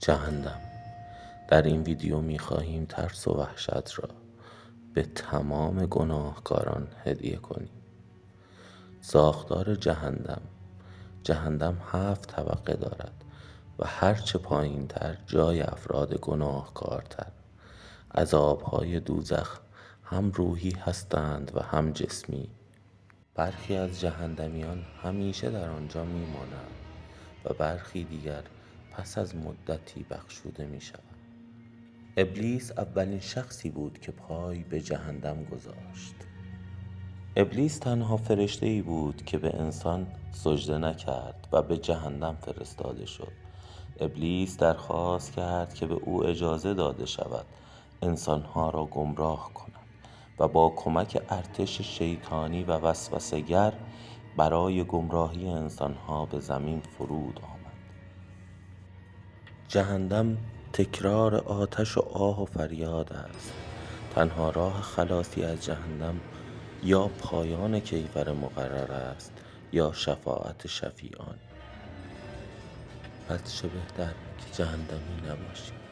جهنم. در این ویدیو می‌خواهیم ترس و وحشت را به تمام گناهکاران هدیه کنیم. ساختار جهنم 7 طبقه دارد و هرچه پایین‌تر جای افراد گناهکارتر. عذاب‌های دوزخ هم روحی هستند و هم جسمی. برخی از جهنمیان همیشه در آنجا می‌مانند و برخی دیگر پس از مدتی بخشوده می‌شوند. ابلیس اولین شخصی بود که پای به جهنم گذاشت. ابلیس تنها فرشته‌ای بود که به انسان سجده نکرد و به جهنم فرستاده شد. ابلیس درخواست کرد که به او اجازه داده شود انسانها را گمراه کند و با کمک ارتش شیطانی و وسوسه‌گر برای گمراهی انسانها به زمین فرود آمد. جهنم تکرار آتش و آه و فریاد است. تنها راه خلاصی از جهنم یا پایان کیفر مقرر است یا شفاعت شفیعان. پس چه بهتر که جهنمی نباشیم.